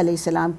A.S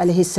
A.S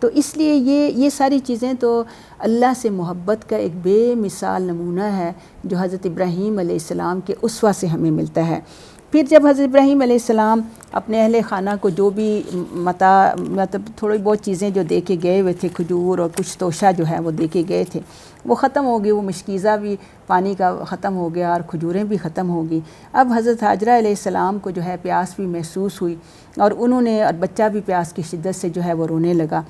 تو اس لیے یہ ساری چیزیں تو اللہ سے محبت کا ایک بے مثال نمونہ ہے جو حضرت ابراہیم علیہ السلام کے اسوہ سے ہمیں ملتا ہے۔ پھر جب حضرت ابراہیم علیہ السلام اپنے اہل خانہ کو جو بھی مطلب تھوڑی بہت چیزیں جو دے کے گئے ہوئے تھے، کھجور اور کچھ توشہ جو ہے وہ دے کے گئے تھے، وہ ختم ہو گئی، وہ مشکیزہ بھی پانی کا ختم ہو گیا اور کھجوریں بھی ختم ہو گئی۔ اب حضرت حاجرہ علیہ السلام کو جو ہے پیاس بھی محسوس ہوئی، اور انہوں نے اور بچہ بھی پیاس کی شدت سے جو ہے وہ رونے لگا۔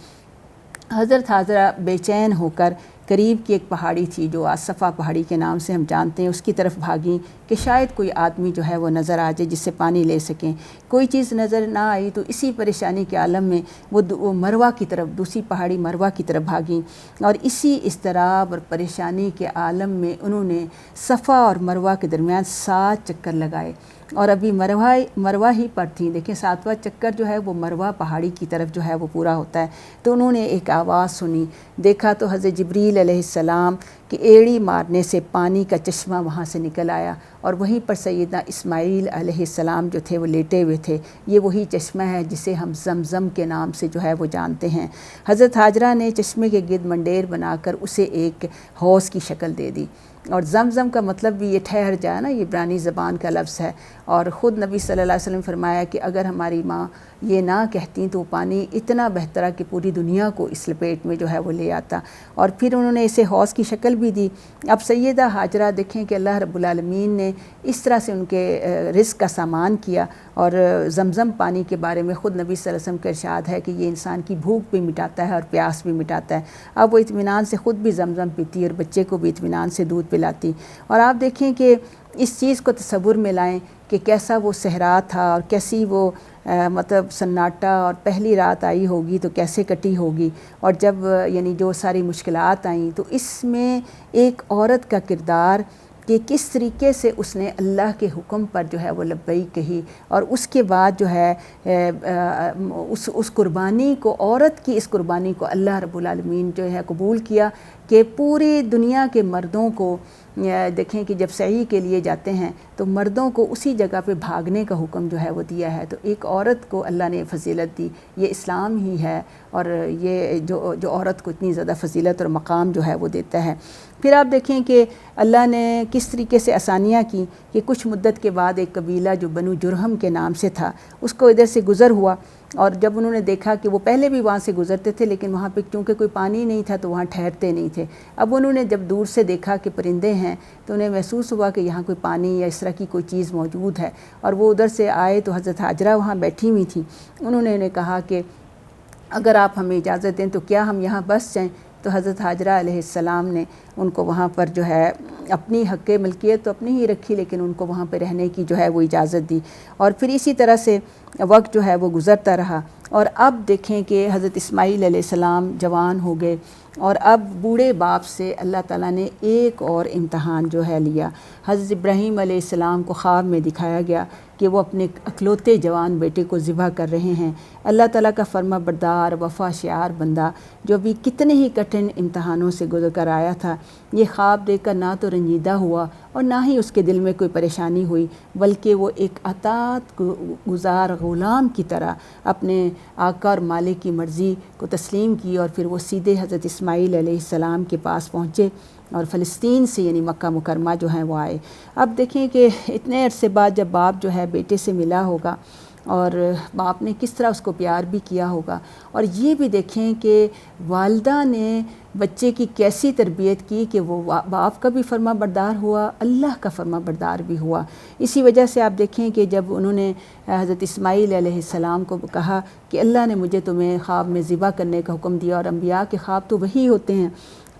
حضرت حاجرہ بے چین ہو کر قریب کی ایک پہاڑی تھی جو صفا پہاڑی کے نام سے ہم جانتے ہیں، اس کی طرف بھاگیں کہ شاید کوئی آدمی جو ہے وہ نظر آ جائے جس سے پانی لے سکیں۔ کوئی چیز نظر نہ آئی تو اسی پریشانی کے عالم میں وہ مروہ کی طرف، دوسری پہاڑی مروہ کی طرف بھاگیں، اور اسی اضطراب اور پریشانی کے عالم میں انہوں نے صفا اور مروہ کے درمیان 7 چکر لگائے، اور ابھی مروہ ہی پر تھیں۔ دیکھیں 7واں چکر جو ہے وہ مروہ پہاڑی کی طرف جو ہے وہ پورا ہوتا ہے۔ تو انہوں نے ایک آواز سنی، دیکھا تو حضرت جبریل علیہ السلام کہ ایڑی مارنے سے پانی کا چشمہ وہاں سے نکل آیا، اور وہیں پر سیدنا اسماعیل علیہ السلام جو تھے وہ لیٹے ہوئے تھے۔ یہ وہی چشمہ ہے جسے ہم زمزم کے نام سے جو ہے وہ جانتے ہیں۔ حضرت حاجرہ نے چشمے کے گرد منڈیر بنا کر اسے ایک حوض کی شکل دے دی، اور زمزم کا مطلب بھی یہ ٹھہر جائے نا، یہ عبرانی زبان کا لفظ ہے، اور خود نبی صلی اللہ علیہ وسلم فرمایا کہ اگر ہماری ماں یہ نہ کہتی تو پانی اتنا بہترا کہ پوری دنیا کو اس لپیٹ میں جو ہے وہ لے آتا، اور پھر انہوں نے اسے حوض کی شکل بھی دی۔ اب سیدہ حاجرہ دیکھیں کہ اللہ رب العالمین نے اس طرح سے ان کے رزق کا سامان کیا، اور زمزم پانی کے بارے میں خود نبی صلی اللہ علیہ وسلم کا ارشاد ہے کہ یہ انسان کی بھوک بھی مٹاتا ہے اور پیاس بھی مٹاتا ہے۔ اب وہ اطمینان سے خود بھی زمزم پیتی اور بچے کو بھی اطمینان سے دودھ پلاتی۔ اور آپ دیکھیں کہ اس چیز کو تصور میں لائیں کہ کیسا وہ صحرا تھا، اور کیسی وہ مطلب سناٹا، اور پہلی رات آئی ہوگی تو کیسے کٹی ہوگی، اور جب یعنی جو ساری مشکلات آئیں تو اس میں ایک عورت کا کردار کہ کس طریقے سے اس نے اللہ کے حکم پر جو ہے وہ لبیک کہی، اور اس کے بعد جو ہے اس قربانی کو، عورت کی اس قربانی کو اللہ رب العالمین جو ہے قبول کیا کہ پوری دنیا کے مردوں کو دیکھیں کہ جب سعی کے لیے جاتے ہیں تو مردوں کو اسی جگہ پہ بھاگنے کا حکم جو ہے وہ دیا ہے، تو ایک عورت کو اللہ نے فضیلت دی۔ یہ اسلام ہی ہے، اور یہ جو عورت کو اتنی زیادہ فضیلت اور مقام جو ہے وہ دیتا ہے۔ پھر آپ دیکھیں کہ اللہ نے کس طریقے سے آسانیاں کی کہ کچھ مدت کے بعد ایک قبیلہ جو بنو جرہم کے نام سے تھا، اس کو ادھر سے گزر ہوا، اور جب انہوں نے دیکھا کہ وہ پہلے بھی وہاں سے گزرتے تھے لیکن وہاں پہ چونکہ کوئی پانی نہیں تھا تو وہاں ٹھہرتے نہیں تھے، اب انہوں نے جب دور سے دیکھا کہ پرندے ہیں تو انہیں محسوس ہوا کہ یہاں کوئی پانی یا اس طرح کی کوئی چیز موجود ہے، اور وہ ادھر سے آئے تو حضرت حاجرہ وہاں بیٹھی ہوئی تھیں۔ انہوں نے انہیں کہا کہ اگر آپ ہمیں اجازت دیں تو کیا ہم یہاں بس جائیں؟ تو حضرت حاجرہ علیہ السلام نے ان کو وہاں پر جو ہے اپنی حق ملکیت تو اپنی ہی رکھی، لیکن ان کو وہاں پہ رہنے کی جو ہے وہ اجازت دی، اور پھر اسی طرح سے وقت جو ہے وہ گزرتا رہا۔ اور اب دیکھیں کہ حضرت اسماعیل علیہ السلام جوان ہو گئے، اور اب بوڑھے باپ سے اللہ تعالیٰ نے ایک اور امتحان جو ہے لیا۔ حضرت ابراہیم علیہ السلام کو خواب میں دکھایا گیا کہ وہ اپنے اکلوتے جوان بیٹے کو ذبح کر رہے ہیں۔ اللہ تعالیٰ کا فرما بردار وفا شعار بندہ جو بھی کتنے ہی کٹھن امتحانوں سے گزر کر آیا تھا، یہ خواب دیکھ کر نہ تو رنجیدہ ہوا اور نہ ہی اس کے دل میں کوئی پریشانی ہوئی، بلکہ وہ ایک اطاعت گزار غلام کی طرح اپنے آقا اور مالک کی مرضی کو تسلیم کی، اور پھر وہ سیدھے حضرت اسماعیل علیہ السلام کے پاس پہنچے، اور فلسطین سے یعنی مکہ مکرمہ جو ہیں وہ آئے۔ اب دیکھیں کہ اتنے عرصے بعد جب باپ جو ہے بیٹے سے ملا ہوگا، اور باپ نے کس طرح اس کو پیار بھی کیا ہوگا، اور یہ بھی دیکھیں کہ والدہ نے بچے کی کیسی تربیت کی کہ وہ باپ کا بھی فرما بردار ہوا، اللہ کا فرما بردار بھی ہوا۔ اسی وجہ سے آپ دیکھیں کہ جب انہوں نے حضرت اسماعیل علیہ السلام کو کہا کہ اللہ نے مجھے تمہیں خواب میں ذبح کرنے کا حکم دیا، اور انبیاء کے خواب تو وہی ہوتے ہیں،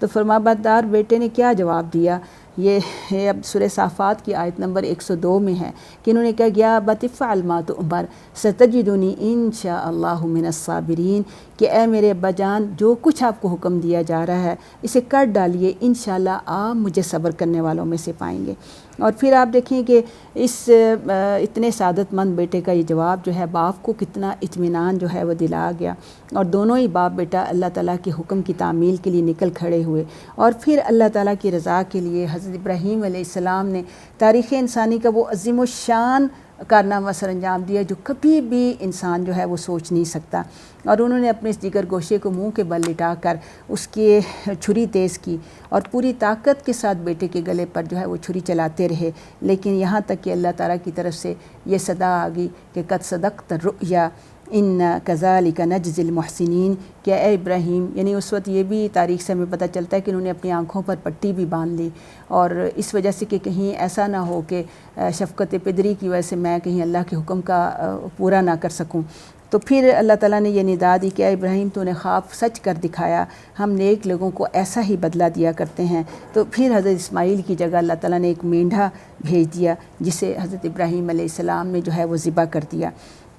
تو فرما بردار بیٹے نے کیا جواب دیا؟ یہ اب سورہ صافات کی آیت نمبر 102 میں ہے کہ انہوں نے کہا یا ابت افعل ما تؤمر ستجدنی انشاء اللہ من الصابرین، کہ اے میرے ابا جان جو کچھ آپ کو حکم دیا جا رہا ہے اسے کر ڈالیے، انشاءاللہ آپ مجھے صبر کرنے والوں میں سے پائیں گے۔ اور پھر آپ دیکھیں کہ اس اتنے سعادت مند بیٹے کا یہ جواب جو ہے باپ کو کتنا اطمینان جو ہے وہ دلا گیا، اور دونوں ہی باپ بیٹا اللہ تعالیٰ کے حکم کی تعمیل کے لیے نکل کھڑے ہوئے، اور پھر اللہ تعالیٰ کی رضا کے لیے حضرت ابراہیم علیہ السلام نے تاریخ انسانی کا وہ عظیم الشان کارنامہ سر انجام دیا جو کبھی بھی انسان جو ہے وہ سوچ نہیں سکتا، اور انہوں نے اپنے اس جگر گوشے کو منہ کے بل لٹا کر اس کی چھری تیز کی اور پوری طاقت کے ساتھ بیٹے کے گلے پر جو ہے وہ چھری چلاتے رہے، لیکن یہاں تک کہ اللہ تعالیٰ کی طرف سے یہ صدا آ گئی کہ قد صدقت الرؤیا ان کذالک نجزی المحسنین، کہ اے ابراہیم، یعنی اس وقت یہ بھی تاریخ سے ہمیں پتہ چلتا ہے کہ انہوں نے اپنی آنکھوں پر پٹی بھی باندھ لی، اور اس وجہ سے کہ کہیں ایسا نہ ہو کہ شفقت پدری کی وجہ سے میں کہیں اللہ کے حکم کا پورا نہ کر سکوں۔ تو پھر اللہ تعالیٰ نے یہ ندا دی کہ اے ابراہیم تو نے خواب سچ کر دکھایا، ہم نیک لوگوں کو ایسا ہی بدلہ دیا کرتے ہیں۔ تو پھر حضرت اسماعیل کی جگہ اللہ تعالیٰ نے ایک مینڈھا بھیج دیا جسے حضرت ابراہیم علیہ السلام نے جو ہے وہ ذبح کر دیا۔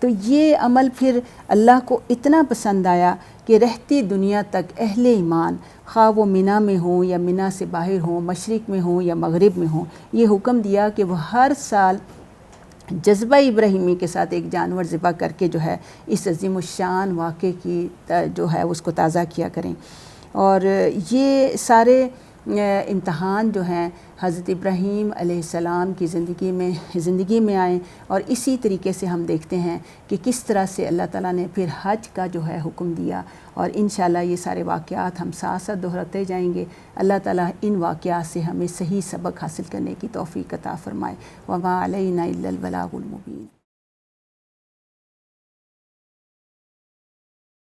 تو یہ عمل پھر اللہ کو اتنا پسند آیا کہ رہتی دنیا تک اہل ایمان، خواہ وہ منی میں ہوں یا منی سے باہر ہوں، مشرق میں ہوں یا مغرب میں ہوں، یہ حکم دیا کہ وہ ہر سال جذبہ ابراہیمی کے ساتھ ایک جانور ذبح کر کے جو ہے اس عظیم الشان واقعے کی جو ہے اس کو تازہ کیا کریں۔ اور یہ سارے امتحان جو ہیں حضرت ابراہیم علیہ السلام کی زندگی میں آئیں، اور اسی طریقے سے ہم دیکھتے ہیں کہ کس طرح سے اللہ تعالیٰ نے پھر حج کا جو ہے حکم دیا، اور انشاءاللہ یہ سارے واقعات ہم ساتھ ساتھ دہراتے جائیں گے۔ اللہ تعالیٰ ان واقعات سے ہمیں صحیح سبق حاصل کرنے کی توفیق عطا فرمائے۔ وما علینا الا البلاغ المبین۔